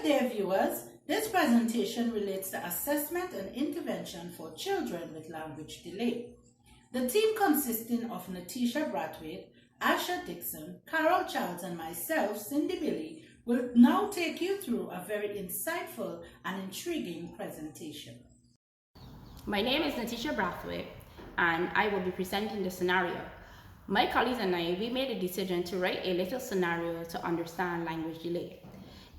Good day, viewers. This presentation relates to assessment and intervention for children with language delay. The team consisting of Natisha Brathwaite, Asha Dixon, Carol Childs, and myself, Cindy Billy, will now take you through a very insightful and intriguing presentation. My name is Natisha Brathwaite, and I will be presenting the scenario. My colleagues and I, we made a decision to write a little scenario to understand language delay.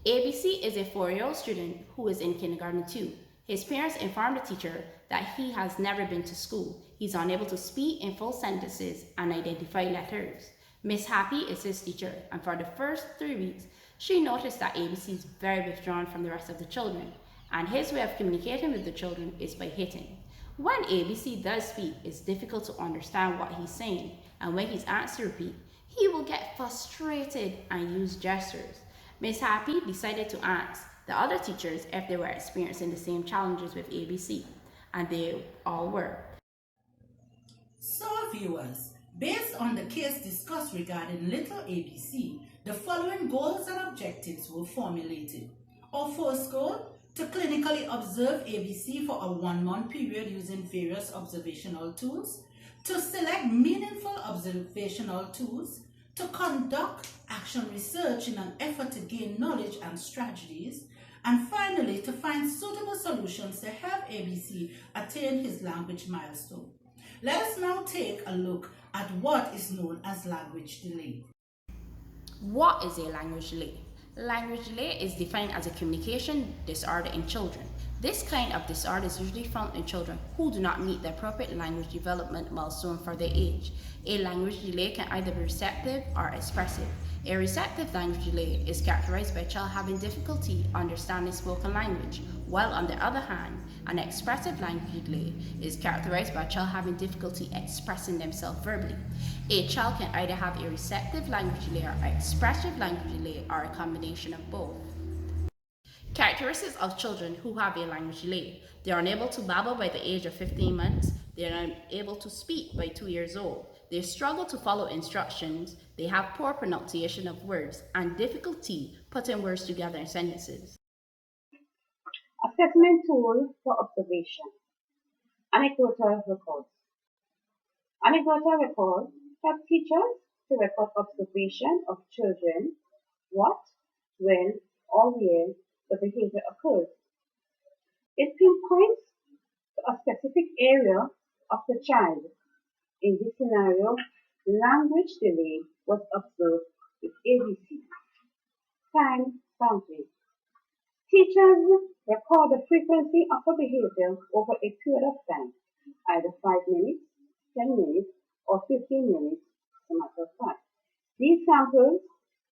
ABC is a 4-year-old student who is in kindergarten 2. His parents informed the teacher that he has never been to school. He's unable to speak in full sentences and identify letters. Miss Happy is his teacher, and for the first 3 weeks, she noticed that ABC is very withdrawn from the rest of the children, and his way of communicating with the children is by hitting. When ABC does speak, it's difficult to understand what he's saying, and when he's asked to repeat, he will get frustrated and use gestures. Miss Happy decided to ask the other teachers if they were experiencing the same challenges with ABC, and they all were. So viewers, based on the case discussed regarding little ABC, the following goals and objectives were formulated. Our first goal, to clinically observe ABC for a 1-month period using various observational tools, to select meaningful observational tools, to conduct action research in an effort to gain knowledge and strategies, and finally to find suitable solutions to help ABC attain his language milestone. Let us now take a look at what is known as language delay. What is a language delay? Language delay is defined as a communication disorder in children. This kind of disorder is usually found in children who do not meet the appropriate language development milestone for their age. A language delay can either be receptive or expressive. A receptive language delay is characterized by a child having difficulty understanding spoken language, while on the other hand, an expressive language delay is characterized by a child having difficulty expressing themselves verbally. A child can either have a receptive language delay or expressive language delay, or a combination of both. Characteristics of children who have a language delay. They are unable to babble by the age of 15 months. They are unable to speak by 2 years old. They struggle to follow instructions. They have poor pronunciation of words and difficulty putting words together in sentences. Assessment tool for observation. Anecdotal records. Anecdotal records help teachers to record observation of children, what, when, or where the behavior occurs. It pinpoints a specific area of the child. In this scenario, language delay was observed with ABC. Time sampling. Teachers record the frequency of a behavior over a period of time, either 5 minutes, 10 minutes, or 15 minutes, as a matter of fact. These samples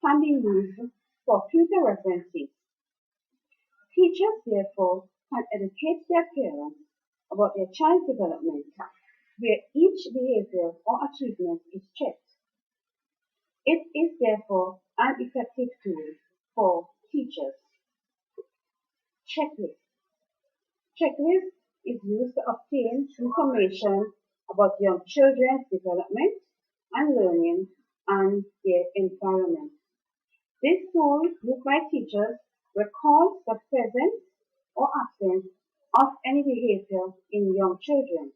can be used for future references. Teachers, therefore, can educate their parents about their child's development, where each behavior or achievement is checked. It is therefore an effective tool for teachers. Checklist. Checklist is used to obtain information about young children's development and learning and their environment. This tool used by teachers records the presence or absence of any behavior in young children.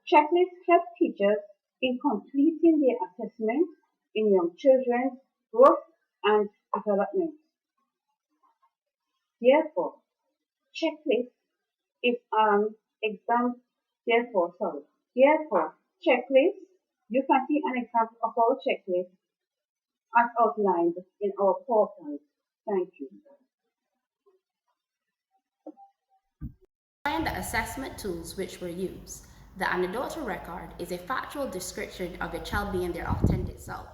Checklists help teachers in completing their assessment in young children's growth and development. Therefore, checklist is checklist, you can see an example of our checklist as outlined in our PowerPoint. Thank you. Find the assessment tools which were used. The anecdotal record is a factual description of a child being their authentic self.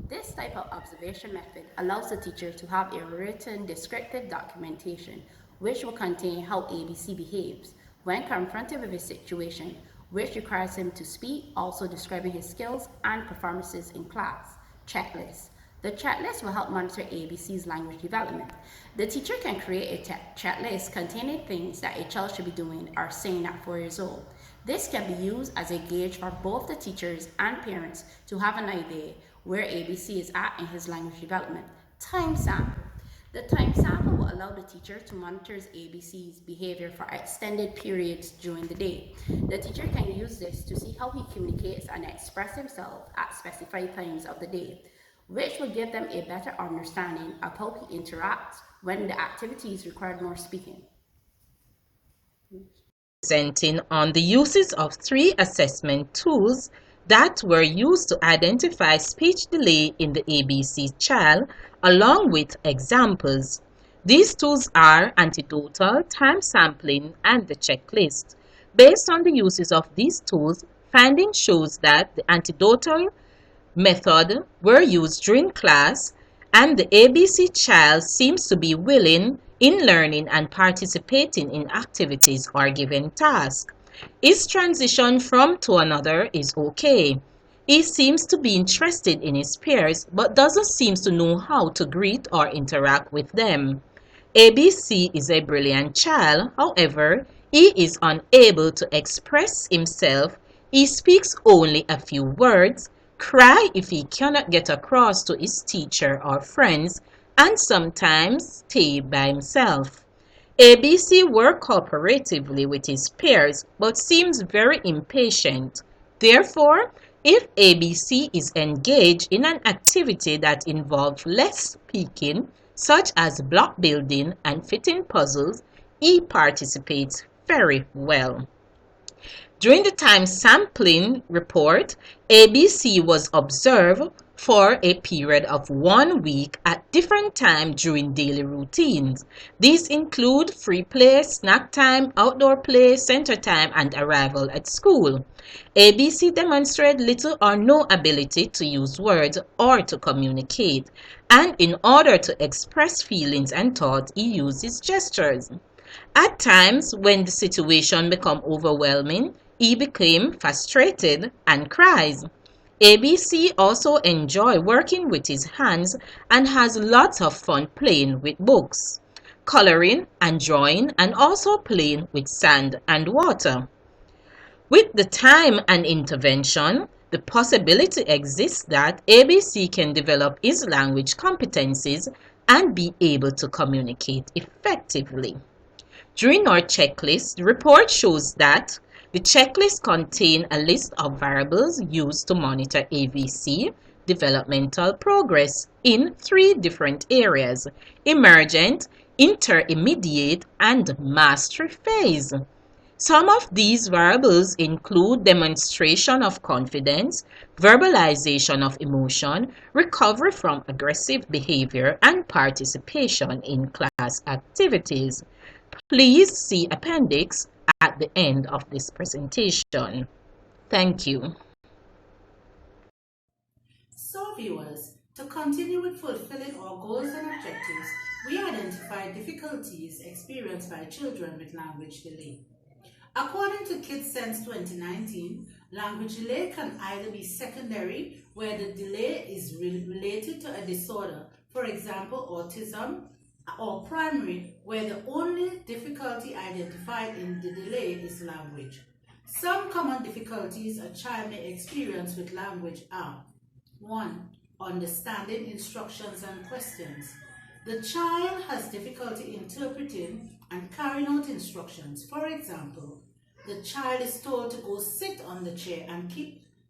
This type of observation method allows the teacher to have a written descriptive documentation which will contain how ABC behaves when confronted with a situation which requires him to speak, also describing his skills and performances in class. Checklist. The checklist will help monitor ABC's language development. The teacher can create a checklist containing things that a child should be doing or saying at 4 years old. This can be used as a gauge for both the teachers and parents to have an idea where ABC is at in his language development. Time sample. The time sample allow the teacher to monitor ABC's behavior for extended periods during the day. The teacher can use this to see how he communicates and expresses himself at specified times of the day, which will give them a better understanding of how he interacts when the activities require more speaking. Presenting on the uses of three assessment tools that were used to identify speech delay in the ABC child, along with examples. These tools are anecdotal, time sampling, and the checklist. Based on the uses of these tools, finding shows that the anecdotal method were used during class, and the ABC child seems to be willing in learning and participating in activities or given tasks. His transition from to another is okay. He seems to be interested in his peers but doesn't seem to know how to greet or interact with them. ABC is a brilliant child, however, he is unable to express himself. He speaks only a few words, cry if he cannot get across to his teacher or friends, and sometimes stay by himself. ABC works cooperatively with his peers but seems very impatient. Therefore, if ABC is engaged in an activity that involves less speaking, such as block building and fitting puzzles, he participates very well. During the time sampling report, ABC was observed for a period of 1 week at different times during daily routines. These include free play, snack time, outdoor play, center time, and arrival at school. ABC demonstrated little or no ability to use words or to communicate, and in order to express feelings and thoughts, he uses gestures. At times, when the situation became overwhelming, he became frustrated and cries. ABC also enjoys working with his hands and has lots of fun playing with books, coloring and drawing, and also playing with sand and water. With the time and intervention, the possibility exists that ABC can develop his language competencies and be able to communicate effectively. During our checklist, the report shows that the checklist contains a list of variables used to monitor ABC developmental progress in 3 different areas: emergent, intermediate, and mastery phase. Some of these variables include demonstration of confidence, verbalization of emotion, recovery from aggressive behavior, and participation in class activities. Please see appendix at the end of this presentation. Thank you. So viewers, to continue with fulfilling our goals and objectives, we identified difficulties experienced by children with language delay. According to KidSense 2019, language delay can either be secondary, where the delay is related to a disorder, for example autism, or primary, where the only difficulty identified in the delay is language. Some common difficulties a child may experience with language are: 1. Understanding instructions and questions. The child has difficulty interpreting and carrying out instructions. For example, the child is told to go sit on the chair and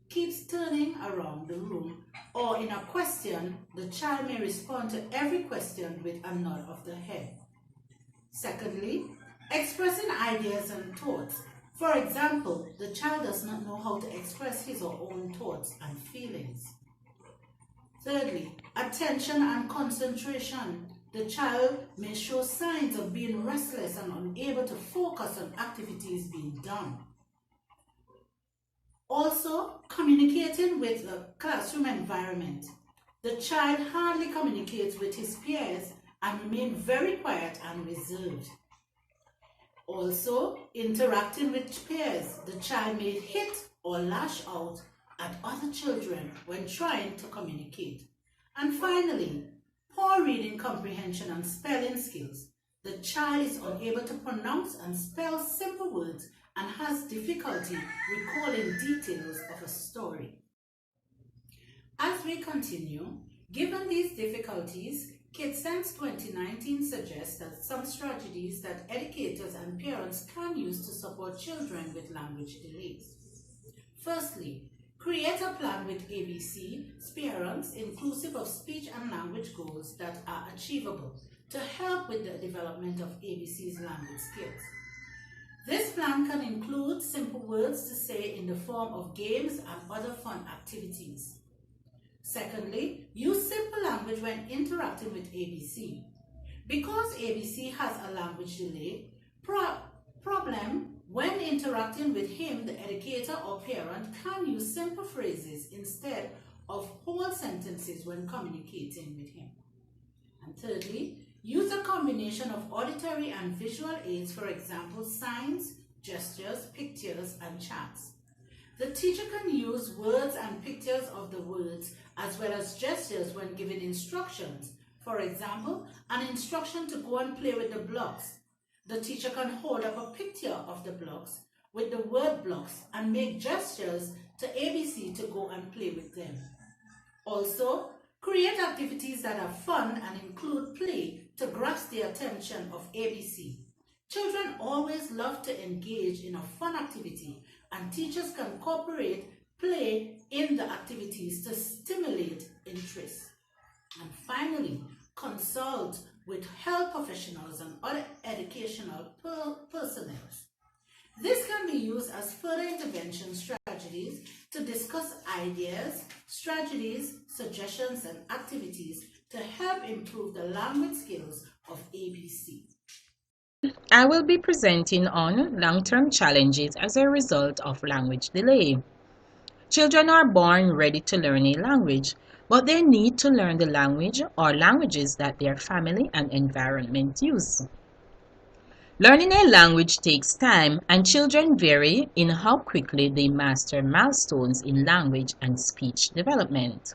keeps turning around the room, or in a question, the child may respond to every question with a nod of the head. Secondly, expressing ideas and thoughts. For example, the child does not know how to express his or her own thoughts and feelings. Thirdly, attention and concentration. The child may show signs of being restless and unable to focus on activities being done. Also, communicating with the classroom environment. The child hardly communicates with his peers and remains very quiet and reserved. Also, interacting with peers. The child may hit or lash out at other children when trying to communicate. And finally, poor reading comprehension and spelling skills. The child is unable to pronounce and spell simple words and has difficulty recalling details of a story. As we continue, given these difficulties, KidSense 2019 suggests that some strategies that educators and parents can use to support children with language delays. Firstly, create a plan with ABC parents inclusive of speech and language goals that are achievable to help with the development of ABC's language skills. This plan can include simple words to say in the form of games and other fun activities. Secondly, use simple language when interacting with ABC. Because ABC has a language delay problem, when interacting with him, the educator or parent can use simple phrases instead of whole sentences when communicating with him. And thirdly, use a combination of auditory and visual aids, for example, signs, gestures, pictures, and charts. The teacher can use words and pictures of the words as well as gestures when giving instructions. For example, an instruction to go and play with the blocks. The teacher can hold up a picture of the blocks with the word blocks and make gestures to ABC to go and play with them. Also, create activities that are fun and include play to grasp the attention of ABC. Children always love to engage in a fun activity, and teachers can incorporate play in the activities to stimulate interest. And finally, consult with health professionals and other educational personnel. This can be used as further intervention strategies to discuss ideas, strategies, suggestions, and activities to help improve the language skills of ABC. I will be presenting on long-term challenges as a result of language delay. Children are born ready to learn a language, but they need to learn the language or languages that their family and environment use. Learning a language takes time, and children vary in how quickly they master milestones in language and speech development.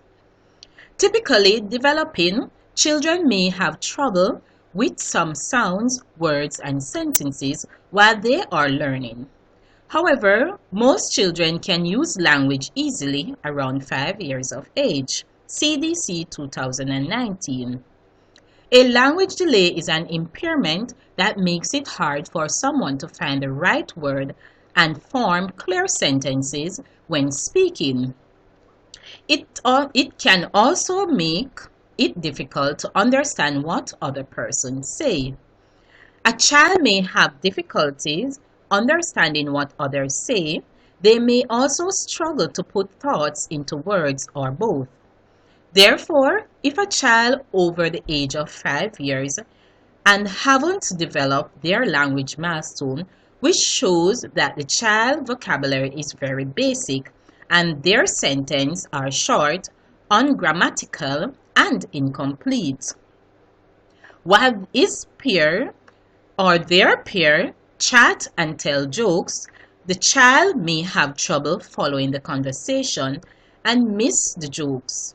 Typically developing, children may have trouble with some sounds, words, and sentences while they are learning. However, most children can use language easily around 5 years of age. CDC 2019. A language delay is an impairment that makes it hard for someone to find the right word and form clear sentences when speaking. It can also make it difficult to understand what other persons say. A child may have difficulties understanding what others say. They may also struggle to put thoughts into words or both. Therefore, if a child over the age of 5 years and haven't developed their language milestone, which shows that the child vocabulary is very basic and their sentences are short, ungrammatical, and incomplete, while his peer or their peer chat and tell jokes, the child may have trouble following the conversation and miss the jokes.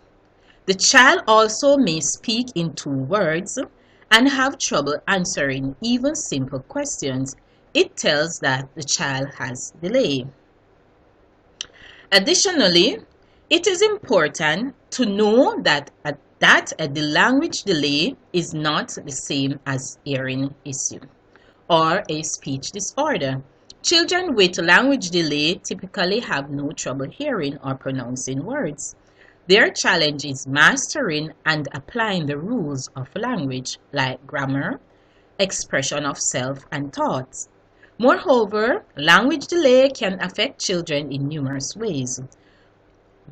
The child also may speak in 2 words and have trouble answering even simple questions. It tells that the child has delay. Additionally, it is important to know that the language delay is not the same as hearing issue or a speech disorder. Children with language delay typically have no trouble hearing or pronouncing words. Their challenge is mastering and applying the rules of language like grammar, expression of self, and thoughts. Moreover, language delay can affect children in numerous ways,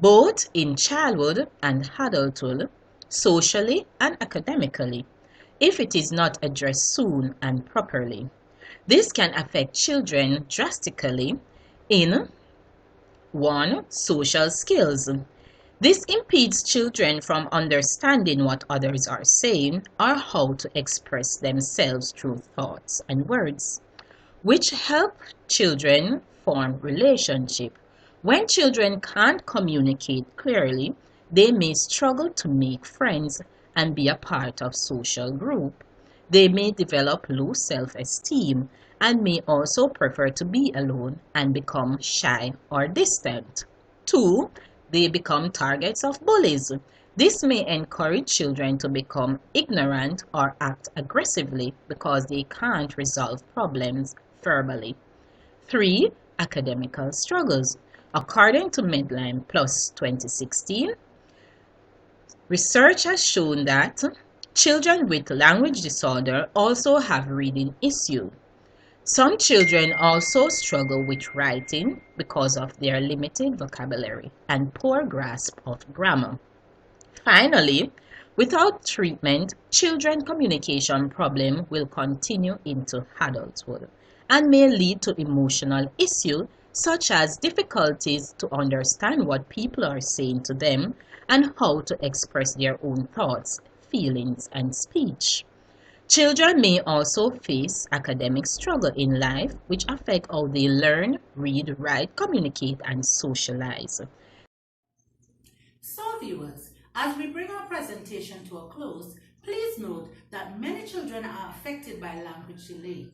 both in childhood and adulthood, socially and academically, if it is not addressed soon and properly. This can affect children drastically in 1. Social skills. This impedes children from understanding what others are saying or how to express themselves through thoughts and words, which help children form relationships. When children can't communicate clearly, they may struggle to make friends and be a part of social group. They may develop low self-esteem and may also prefer to be alone and become shy or distant. 2. They become targets of bullies. This may encourage children to become ignorant or act aggressively because they can't resolve problems verbally. 3. Academical struggles. According to Medline Plus 2016, research has shown that children with language disorder also have reading issues. Some children also struggle with writing because of their limited vocabulary and poor grasp of grammar. Finally, without treatment, children's communication problem will continue into adulthood and may lead to emotional issues such as difficulties to understand what people are saying to them and how to express their own thoughts, feelings, and speech. Children may also face academic struggle in life which affect how they learn, read, write, communicate, and socialize. So viewers, as we bring our presentation to a close, please note that many children are affected by language delay.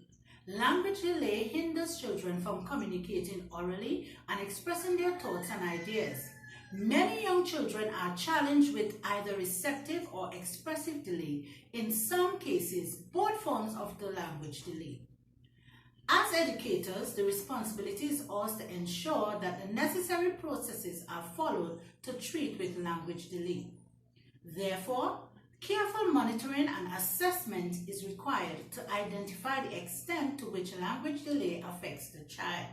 Language delay hinders children from communicating orally and expressing their thoughts and ideas. Many young children are challenged with either receptive or expressive delay, in some cases both forms of the language delay. As educators, the responsibility is ours to ensure that the necessary processes are followed to treat with language delay. Therefore, careful monitoring and assessment is required to identify the extent to which language delay affects the child.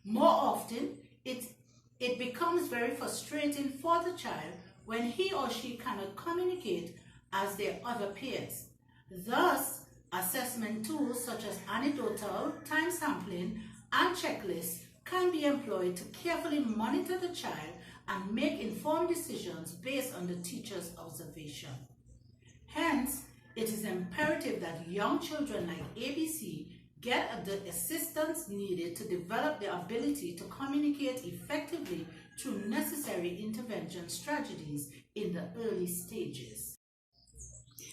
More often, it becomes very frustrating for the child when he or she cannot communicate as their other peers. Thus, assessment tools such as anecdotal, time sampling, and checklists can be employed to carefully monitor the child and make informed decisions based on the teacher's observation. Hence, it is imperative that young children like ABC get the assistance needed to develop the ability to communicate effectively through necessary intervention strategies in the early stages.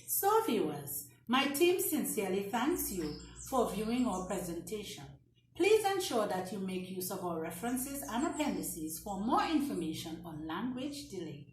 So viewers, my team sincerely thanks you for viewing our presentation. Please ensure that you make use of our references and appendices for more information on language delay.